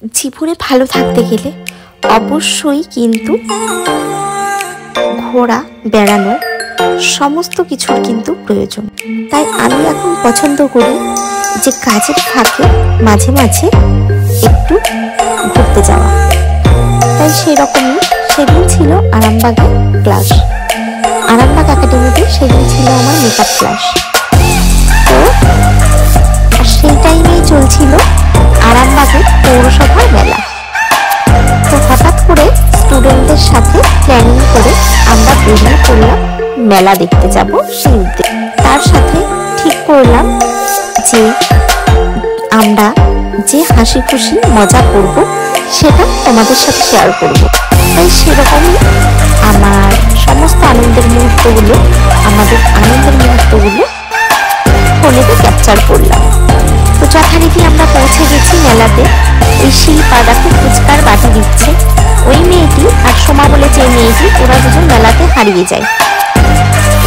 জীবনে ভালো থাকতে গেলে অবশ্যই কিন্তু ঘোরা, বেড়ানো সমস্ত কিছুর কিন্তু প্রয়োজন। তাই আমি এখন পছন্দ করি যে কাজের ফাঁকে মাঝে মাঝে একটু ঘুরতে যাওয়া। তাই সেরকমই সেদিন ছিল আরামবাগে ক্লাস, আরামবাগ একাডেমিতে সেদিন ছিল আমার মেকআপ ক্লাস। তো সেই টাইমেই চলছিল আরামবাগের পৌরসভার মেলা। তো হঠাৎ করে স্টুডেন্টদের সাথে প্ল্যানিং করে আমরা বেরিয়ে পড়লাম মেলা দেখতে যাব সেই উদ্দেশ্যে। তার সাথে ঠিক করলাম যে আমরা যে হাসি খুশি মজা করব সেটা তোমাদের সাথে শেয়ার করব। তাই সেরকমই আমার সমস্ত আনন্দের মুহূর্তগুলো, আমাদের আনন্দের মুহূর্তগুলো ফোনেতে ক্যাপচার করলাম। তো যথারীতি আমরা পৌঁছে গেছি মেলাতে। এই শিল্পা দেখো ফুচকার বাটি দিচ্ছে। ওই মেয়েটি আর সোমা বলে যে মেয়েটি, ওরা দুজন মেলাতে হারিয়ে যায়।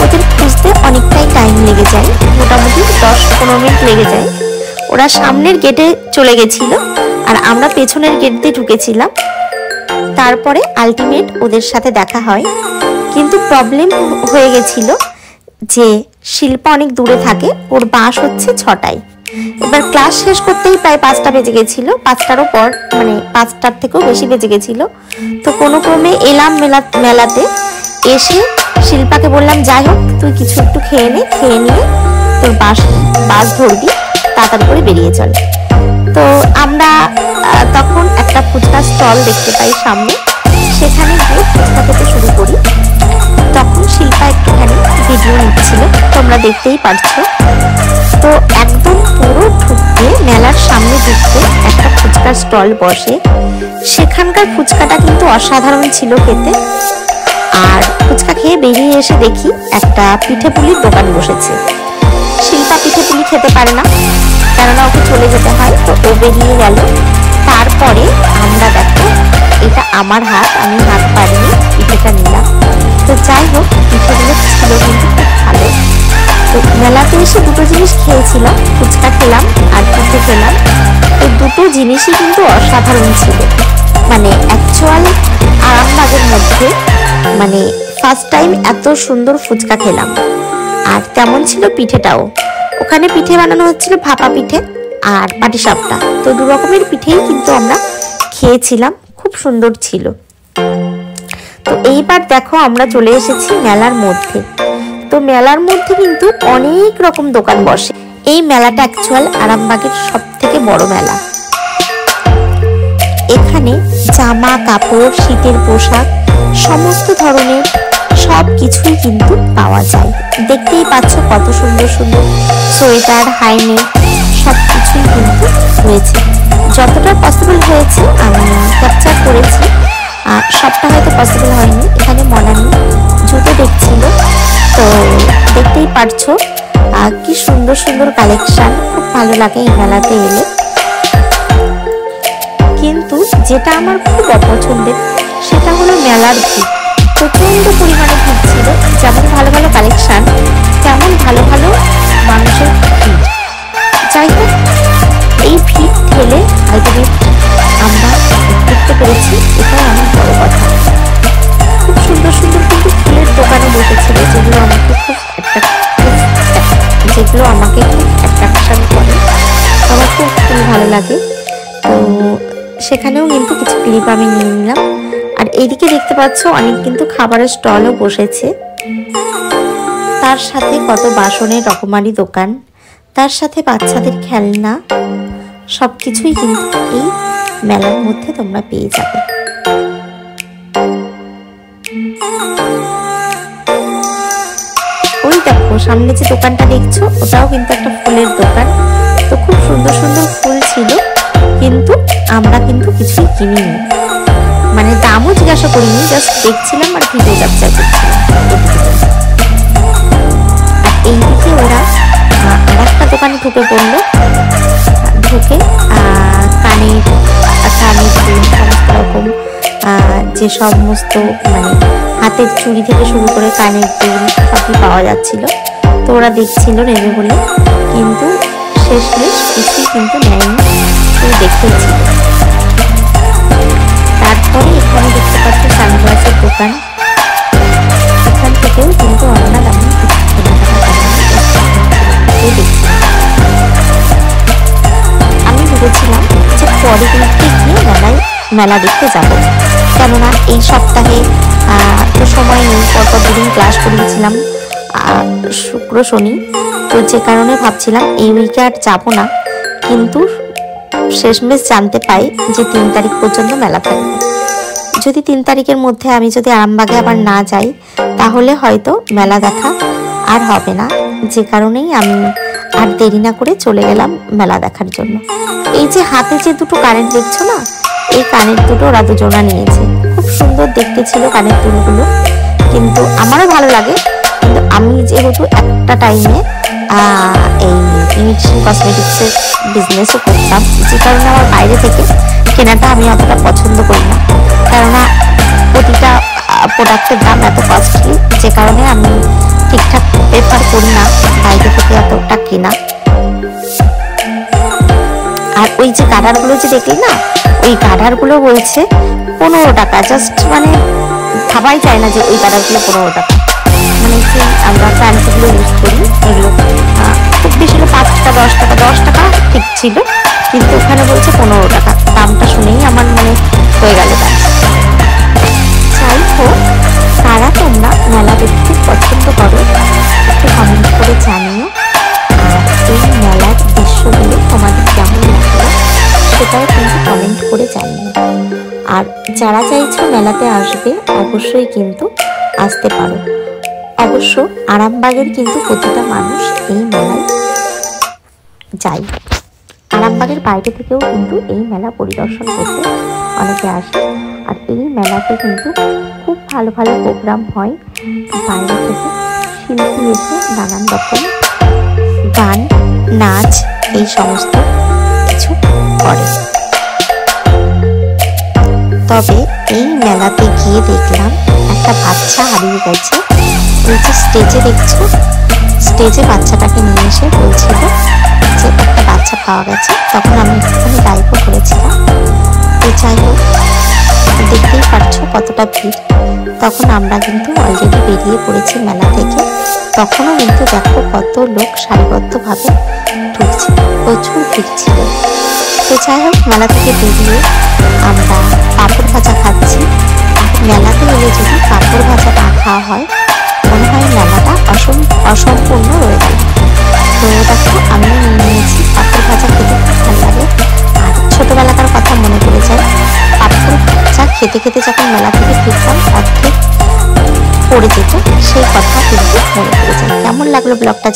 ওদের খুঁজতে অনেকটাই টাইম লেগে যায়, মোটামুটি 10-15 মিনিট লেগে যায়। ওরা সামনের গেটে চলে গেছিল আর আমরা পেছনের গেট দিয়ে ঢুকেছিলাম। তারপরে আলটিমেট ওদের সাথে দেখা হয়, কিন্তু প্রবলেম হয়ে গেছিল যে শিল্পা অনেক দূরে থাকে, ওর বাস হচ্ছে 6টায়। এবার ক্লাস শেষ করতেই প্রায় 5টা বেজে গেছিল, 5টারও পর, মানে 5টার থেকেও বেশি বেজে গেছিল। তো কোনো ক্রমে এলাম মেলাতে। এসে শিল্পাকে বললাম যাই হোক তুই কিছু একটু খেয়ে নে, খেয়ে নিয়ে তোর বাস ধরবি, তাড়াতাড়ি করে বেরিয়ে চল। তো আমরা তখন একটা ফুচকা স্টল দেখতে পাই সামনে, সেখানে গিয়ে ফুচকা খেতে শুরু করি। তখন শিল্পা একটুখানি ভিডিও নিচ্ছিল, তোমরা দেখতেই পারছো। তো একদম পুরো ঢুকতে, মেলার সামনে ঢুকতে একটা ফুচকার স্টল বসে। সেখানকার ফুচকাটা কিন্তু অসাধারণ ছিল খেতে। আর ফুচকা খেয়ে বেরিয়ে এসে দেখি একটা পিঠে পুলির দোকান বসেছে। শিল্পা পিঠে পুলি খেতে পারে না, কেননা ওকে চলে যেতে হয়, তো ও বেরিয়ে গেল। তারপরে আমরা দেখো, এটা আমার হাত, আমি হাত পারিনি, পিঠেটা নিলাম। তো যাই হোক পিঠেগুলো ছিল কিন্তু খুব ভালো। তো মেলাতে এসে দুটো জিনিস খেয়েছিলাম, ফুচকা খেলাম আর পিঠে খেলাম। তো দুটো জিনিসই কিন্তু অসাধারণ ছিল। মানে অ্যাকচুয়াল আরামবাগের মধ্যে মানে ফার্স্ট টাইম এত সুন্দর ফুচকা খেলাম। আর তেমন ছিল পিঠেটাও। ওখানে পিঠে বানানো হচ্ছিল ভাপা পিঠে আর পাটিসাপটা। তো 2 রকমের পিঠেই কিন্তু আমরা খেয়েছিলাম, খুব সুন্দর ছিল। তো এইবার দেখো আমরা চলে এসেছি মেলার মধ্যে। তো মেলার মধ্যে কিন্তু অনেক রকম দোকান বসে। এই মেলাটা অ্যাকচুয়াল আরামবাগের সবথেকে বড় মেলা। এখানে জামা কাপড়, শীতের পোশাক, সমস্ত ধরনের সব কিছুই কিন্তু পাওয়া যায়। দেখতেই পাচ্ছ কত সুন্দর সুন্দর সোয়েটার, হাইনেক সব কিছুই কিন্তু রয়েছে। যতটা পসিবল হয়েছে আমি ক্যাপচার করেছি, আর সবটা হয়তো পসিবল হয়নি। এখানে মনানি জুতো দেখছিল, তো দেখতেই পারছো কি সুন্দর সুন্দর কালেকশন। খুব ভালো লাগে এই মেলাতে এলে। কিন্তু যেটা আমার খুব অপছন্দের সেটা হলো মেলার ভিড়। প্রচন্ড পরিমাণে ভিড় ছিল। যেমন ভালো ভালো কালেকশন, তেমন ভালো ভালো মানুষের ভিড়। যাই হোক এই ভিড় ঠেলে আলটিমেট আমরা দেখতে পেরেছি, এটাই আমার বড় কথা। খুব সুন্দর সুন্দর কিন্তু ফুলের দোকানে বসেছিল, যেগুলো আমাকে খুব অ্যাট্রাকশন করে। আমার খুব ভালো লাগে। তো সেখানেও কিন্তু কিছু ক্লিপ আমি নিয়ে নিলাম। আর এইদিকে দেখতে পাচ্ছ অনেক কিন্তু খাবারের স্টলও বসেছে, তার সাথে কত বাসনের রকমারি দোকান, তার সাথে বাচ্চাদের খেলনা, সবকিছুই কিন্তু এই মেলার মধ্যে তোমরা পেয়ে যাবে। ওই দেখো সামনে যে দোকানটা দেখছো, ওটাও কিন্তু একটা ফুলের দোকান। তো খুব সুন্দর সুন্দর ফুল ছিল, কিন্তু আমরা কিন্তু কিছুই কিনিনি, মানে দামও জিজ্ঞাসা করিনি, জাস্ট দেখছিলাম আর ভিডিও ক্যাপচার করছিলাম। আর এইদিকে ওরা আর একটা দোকানে ঢুকে পড়লো। ঢুকে কানের দুল, সমস্ত রকম যে সমস্ত মানে হাতের চুড়ি থেকে শুরু করে কানের দুল সবই পাওয়া যাচ্ছিল। তো ওরা দেখছিল নেবে বলে, কিন্তু শেষমেশ কিছুই কিন্তু নেয়নি, শুধু দেখতেছিল। পরেরদিনকে গিয়ে মেলা দেখতে যাব। কেননা এই সপ্তাহে তো সময় নেই, পরপর দুদিন ক্লাস করিয়েছিলাম শুক্র শনি, তো যে কারণে ভাবছিলাম এই উইকে আর যাবো না। কিন্তু শেষমেশ জানতে পাই যে 3 তারিখ পর্যন্ত মেলা থাকবে। যদি 3 তারিখের মধ্যে আমি যদি আরামবাগে আবার না যাই তাহলে হয়তো মেলা দেখা আর হবে না, যে কারণেই আমি আর দেরি না করে চলে গেলাম মেলা দেখার জন্য। এই যে হাতে যে দুটো কানের দেখছো না, এই কানের দুটো ওরা দুজনা নিয়েছে। খুব সুন্দর দেখতে ছিল কানের দুলগুলো, কিন্তু আমারও ভালো লাগে। কিন্তু আমি যেহেতু একটা টাইমে এই ইমিটেশন কসমেটিক্সের বিজনেসও করতাম, যে কারণে আমার বাইরে থেকে কেনাটা আমি অতটা পছন্দ করি না। কেননা প্রতিটা প্রোডাক্টের দাম এত কস্টলি, যে কারণে আমি ঠিকঠাক প্রেফার করি না বাইরে থেকে এতটা কেনা। আর ওই যে গার্ডারগুলো যে দেখলি না, ওই গার্ডারগুলো বলছে 15 টাকা। জাস্ট মানে ভাবাই যায় না যে ওই গার্ডারগুলো 15 টাকা। মানে যে আমরা ফ্যান্সিগুলো ইউজ করি এগুলো খুব বেশি 5 টাকা 10 টাকা ঠিক ছিল, কিন্তু ওখানে বলছে 15 টাকা। দামটা শুনেই আমার মানে হয়ে গেল দাম। যাই হোক, কারা তোমরা মেলা দেখতে পছন্দ করো একটু কমেন্ট করে জানিও। আর এই মেলার দৃশ্যগুলো তোমাদের কেমন লাগলো সেটাও কিন্তু কমেন্ট করে জানিও। আর যারা চাইছো মেলাতে আসবে অবশ্যই কিন্তু আসতে পারো। অবশ্য আরামবাগের কিন্তু প্রতিটা মানুষ এই মেলায় যায়। আরামবাগের বাইরে থেকেও কিন্তু এই মেলা পরিদর্শন করতে অনেকে আসে। আর এই মেলাতে কিন্তু খুব ভালো ভালো প্রোগ্রাম হয়। বাইরে থেকে শিল্পী এসে নানান রকম গান নাচ এই সমস্ত কিছু করে। তবে এই মেলাতে গিয়ে দেখলাম একটা বাচ্চা হারিয়ে গেছে। ওই যে স্টেজে দেখছো, স্টেজে বাচ্চাটাকে নিয়ে এসে বলছিল যে একটা বাচ্চা পাওয়া গেছে। তখন আমি একটুখানি লাইভও করেছিলাম। তো যাই হোক, দেখতেই পাচ্ছ কতটা ভিড়। তখন আমরা কিন্তু অলরেডি বেরিয়ে পড়েছি মেলা থেকে। তখনও কিন্তু দেখো কত লোক সারিবদ্ধভাবে ঢুকছে, প্রচুর ভিড় ছিল। তো যাই হোক, মেলা থেকে বেরিয়ে আমরা পাঁপড় ভাজা খাচ্ছি। মেলাতে এলে যদি পাঁপড় ভাজা না খাওয়া হয় মনে হয় মেলাটা অসম্পূর্ণ রয়ে গেল। তো দেখো, আমিও নিয়ে নিয়েছি। পাঁপড় ভাজা খেতে খুব ভালো লাগে। আর ছোটোবেলাকার কথা মনে পড়ে যায়। পাঁপড় ভাজা খেতে খেতে যখন মেলা থেকে ফিরতাম অর্ধেক পড়ে যেত, সেই কথা কিন্তু মনে পড়ে যায়। কেমন লাগলো ব্লগটা?